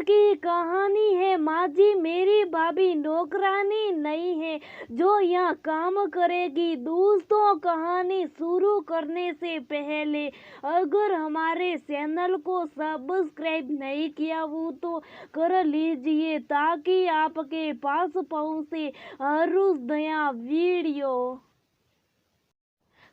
की कहानी है। माँ जी, मेरी भाभी नौकरानी नहीं है जो यहाँ काम करेगी। दोस्तों, कहानी शुरू करने से पहले अगर हमारे चैनल को सब्सक्राइब नहीं किया हो तो कर लीजिए ताकि आपके पास पहुँचे हर रोज नया वीडियो।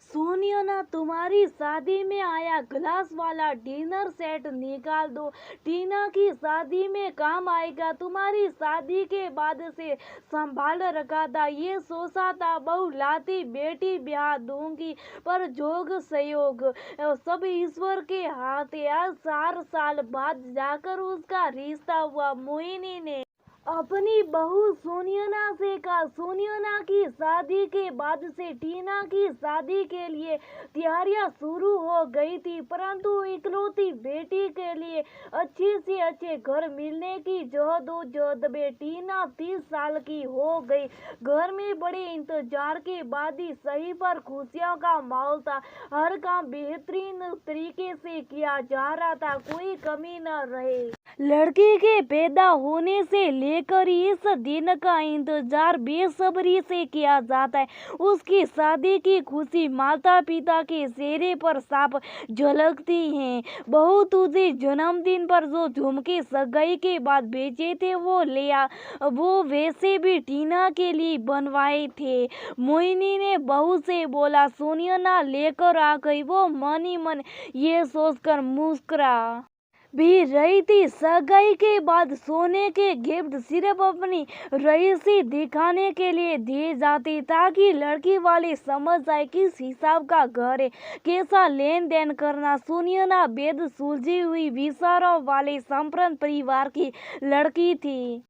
सोनिया ना, तुम्हारी शादी में आया ग्लास वाला डिनर सेट निकाल दो। टीना की शादी में काम आएगा। तुम्हारी शादी के बाद से संभाल रखा था। ये सोचा था बहू लाती बेटी ब्याह दूंगी, पर जोग संयोग सब ईश्वर के हाथ है। आज 4 साल बाद जाकर उसका रिश्ता हुआ। मोहिनी ने अपनी बहू सोनिया से कहा। सोनिया की शादी के बाद से टीना की शादी के लिए तैयारियां शुरू हो गई थी, परंतु इकलौती बेटी के लिए अच्छे से अच्छे घर मिलने की जद्दोजहद में टीना 30 साल की हो गई। घर में बड़े इंतजार के बाद ही सही पर खुशियों का माहौल था। हर काम बेहतरीन तरीके से किया जा रहा था, कोई कमी न रहे। लड़की के पैदा होने से लेकर इस दिन का इंतजार बेसब्री से किया जाता है। उसकी शादी की खुशी माता पिता के चेहरे पर साफ झलकती है। बहू, तुझे जन्मदिन पर जो झुमके सगाई के बाद भेजे थे वो ले आ। वो वैसे भी टीना के लिए बनवाए थे, मोहिनी ने बहू से बोला। सोनिया ना लेकर आ गई। वो मन ही मन ये सोचकर मुस्कुरा भी रही थी। सगाई के बाद सोने के गिफ्ट सिर्फ अपनी रईसी दिखाने के लिए दिए जाते ताकि लड़की वाले समझ जाए किस हिसाब का घर है, कैसा लेन देन करना। सोनिया बेद सुलझी हुई विचारों वाले संपन्न परिवार की लड़की थी।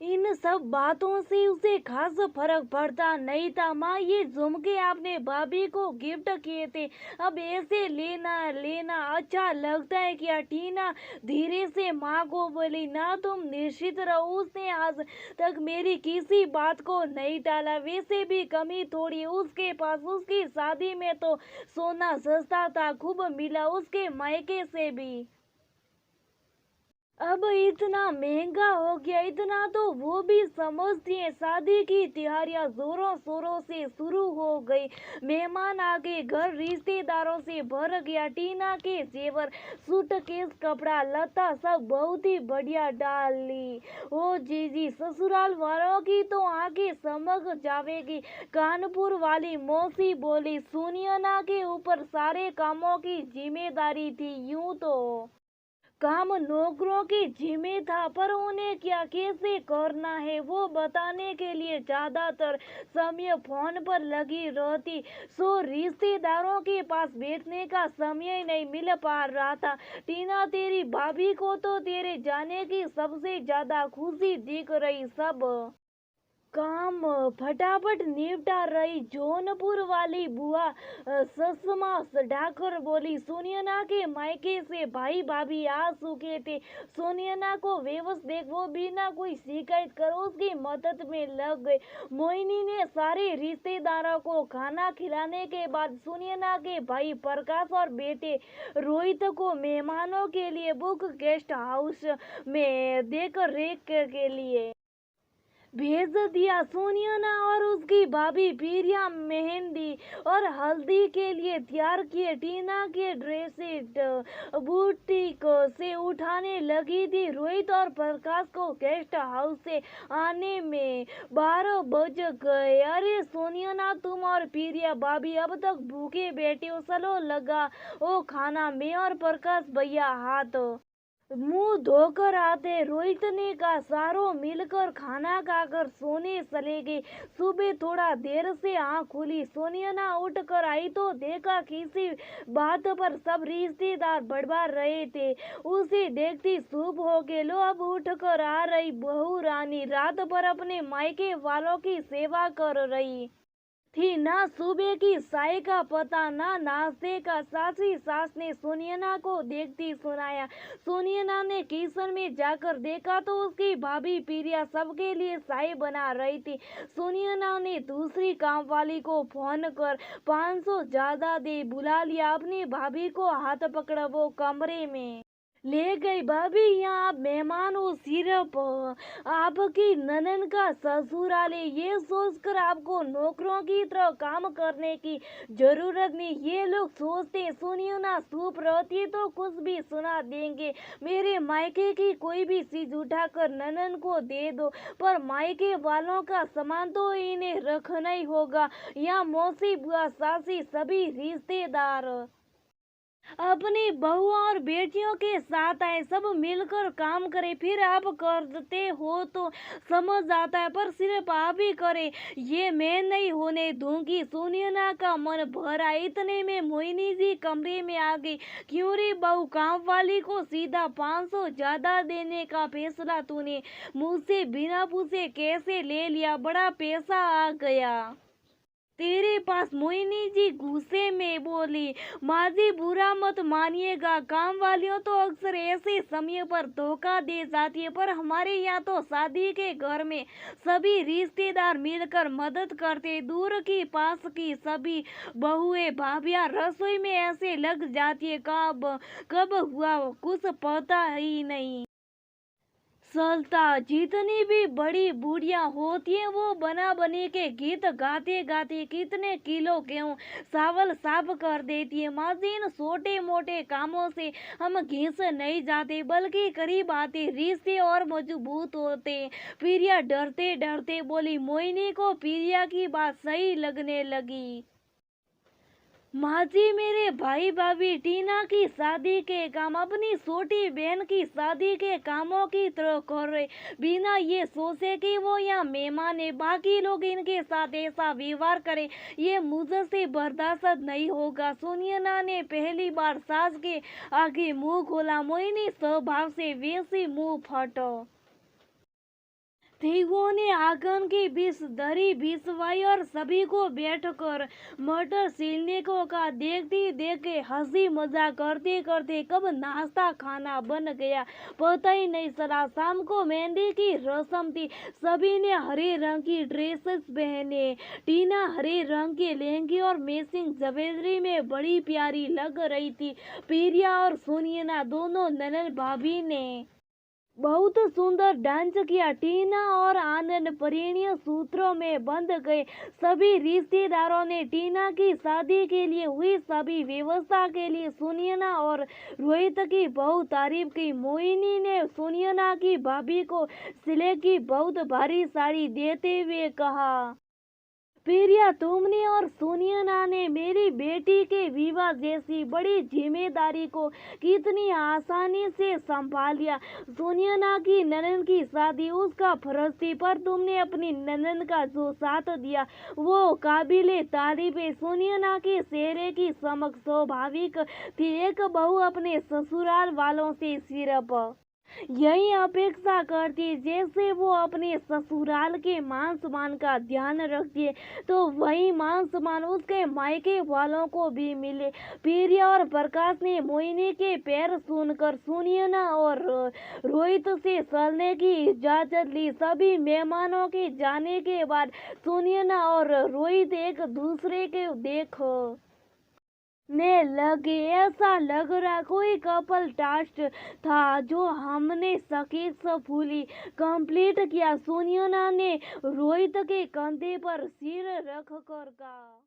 इन सब बातों से उसे खास फर्क पड़ता नहीं था। माँ, ये झुमके आपने भाभी को गिफ्ट किए थे, अब ऐसे लेना अच्छा लगता है क्या? टीना धीरे से माँ को बोली। ना, तुम निश्चित रहो, उसने आज तक मेरी किसी बात को नहीं टाला। वैसे भी कमी थोड़ी उसके पास। उसकी शादी में तो सोना सस्ता था, खूब मिला उसके मायके से भी। अब इतना महंगा हो गया, इतना तो वो भी समझती है। शादी की तैयारियां जोरों शोरों से शुरू हो गई। मेहमान आ गए, घर रिश्तेदारों से भर गया। टीना के जेवर, सूटकेस, कपड़ा लता सब बहुत ही बढ़िया डाली। ओ जीजी, ससुराल वालों की तो आंखें चमक जावेगी, कानपुर वाली मौसी बोली। सोनिया के ऊपर सारे कामों की जिम्मेदारी थी। यूं तो काम नौकरों की जिम्मे था, पर उन्हें क्या कैसे करना है वो बताने के लिए ज्यादातर समय फोन पर लगी रहती। सो रिश्तेदारों के पास बैठने का समय नहीं मिल पा रहा था। टीना, तेरी भाभी को तो तेरे जाने की सबसे ज्यादा खुशी दिख रही। सब काम फटाफट निपटा रही। जौनपुर वाली बुआ ससमा ढाकर बोली। सोनिया के मायके से भाई भाभी आ चुके थे। सोनिया को बेबस देख वो बिना कोई शिकायत कर उसकी मदद में लग गए। मोहिनी ने सारे रिश्तेदारों को खाना खिलाने के बाद सोनिया के भाई प्रकाश और बेटे रोहित को मेहमानों के लिए बुक गेस्ट हाउस में देकर रेख के लिए भेज दिया। सोनिया और उसकी भाभी प्रिया मेहंदी और हल्दी के लिए तैयार किए। टीना के ड्रेस बुटीक से उठाने लगी थी। रोहित और प्रकाश को गेस्ट हाउस से आने में 12 बज गए। अरे सोनिया, तुम और प्रिया भाभी अब तक भूखे बैठे हो, चलो लगा ओ खाना। मैं और प्रकाश भैया हाथ मुंह धोकर आते। रोहित ने कहा। सारों मिलकर खाना खाकर सोने चले गए। सुबह थोड़ा देर से आँख खुली। सोनिया उठ कर आई तो देखा किसी बात पर सब रिश्तेदार बड़बड़ा रहे थे। उसे देखती शुभ हो गए। लो, अब उठ कर आ रही बहू रानी रात भर अपने मायके वालों की सेवा कर रही थी। ना सुबह की चाय का पता, ना नाश्ते का। सासी सास ने सोनिया को देखती सुनाया। सोनिया ने किचन में जाकर देखा तो उसकी भाभी प्रिया सबके लिए चाय बना रही थी। सोनिया ने दूसरी काम वाली को फोन कर 500 ज्यादा दे बुला लिया। अपनी भाभी को हाथ पकड़ा वो कमरे में ले गई भाभी, यहाँ आप मेहमान हो, सिर्फ आपकी ननद का ससुराल है, ये सोचकर आपको नौकरों की तरह काम करने की जरूरत नहीं। ये लोग सोचते सुनियो ना, चुप रहती तो कुछ भी सुना देंगे। मेरे मायके की कोई भी चीज उठाकर ननद को दे दो, पर मायके वालों का सामान तो इन्हें रखना ही होगा। यहाँ मौसी बुआ सासी सभी रिश्तेदार अपनी बहू और बेटियों के साथ आए, सब मिलकर काम करें। फिर आप करते हो तो समझ आता है, पर सिर्फ आप ही करें, ये मैं नहीं होने दूंगी। सोनिया का मन भरा। इतने में मोहिनी जी कमरे में आ गई। क्यों रे बहू, काम वाली को सीधा 500 ज्यादा देने का फैसला तूने मुझसे बिना पूछे कैसे ले लिया? बड़ा पैसा आ गया तेरे पास। मोहिनी जी गुस्से में बोली। माँ जी बुरा मत मानिएगा, काम वालियों तो अक्सर ऐसे समय पर धोखा दे जाती है, पर हमारे यहाँ तो शादी के घर में सभी रिश्तेदार मिलकर मदद करते, दूर की पास की सभी बहुएं भाभियाँ रसोई में ऐसे लग जाती है, कब कब हुआ कुछ पता ही नहीं चलता। जितनी भी बड़ी बूढ़ियां होती हैं वो बना बनी के गीत गाते गाते कितने किलो गेहूं चावल साफ कर देती है। माँ जी, इन छोटे मोटे कामों से हम घिस नहीं जाते, बल्कि करीब आते, रिश्ते और मजबूत होते। प्रिया डरते डरते बोली। मोहिनी को प्रिया की बात सही लगने लगी। माँ जी, मेरे भाई भाभी टीना की शादी के काम अपनी छोटी बहन की शादी के कामों की तरह कर रहे, बिना ये सोचे कि वो यहाँ मेहमान है, बाकी लोग इनके साथ ऐसा व्यवहार करें, ये मुझसे बर्दाश्त नहीं होगा। सोनिया ने पहली बार सास के आगे मुंह खोला। मोहिनी स्वभाव से वैसी मुंह फटो। तेगुओं ने आंगन के बीच दरी बिछवाई और सभी को बैठकर मटर छीलने को कहा। देखते देखते हंसी मजाक करते करते कब नाश्ता खाना बन गया पता ही नहीं चला। शाम को मेहंदी की रस्म थी। सभी ने हरे रंग की ड्रेसेस पहने। टीना हरे रंग के लहंगे और मैचिंग ज्वेलरी में बड़ी प्यारी लग रही थी। प्रिया और सोनिया दोनों ननद भाभी ने बहुत सुंदर डांस किया। टीना और आनंद परिणय सूत्रों में बंध गए। सभी रिश्तेदारों ने टीना की शादी के लिए हुई सभी व्यवस्था के लिए सोनिया और रोहित की बहुत तारीफ की। मोहिनी ने सोनिया की भाभी को सिले की बहुत भारी साड़ी देते हुए कहा, प्रिया, तुमने और सोनिया ने मेरी बेटी के विवाह जैसी बड़ी जिम्मेदारी को कितनी आसानी से संभाल लिया। सोनिया की ननद की शादी उसका फर्ज थी, पर तुमने अपनी ननद का जो साथ दिया वो काबिले तारीफ है। सोनिया के चेहरे की चमक स्वाभाविक थी। एक बहू अपने ससुराल वालों से सिर्फ यही अपेक्षा करती है, जैसे वो अपने ससुराल के मान सम्मान का ध्यान रखती है, तो वही मान सम्मान उसके मायके वालों को भी मिले। प्रिया और प्रकाश ने मोहिनी के पैर सुनकर सोनिया और रोहित से चलने की इजाजत ली। सभी मेहमानों के जाने के बाद सोनिया और रोहित एक दूसरे के देखो ने लगे। ऐसा लग रहा कोई कपल टास्क था जो हमने सक्सेसफुली कंप्लीट किया। सोनिया ने रोहित के कंधे पर सिर रख कर कहा।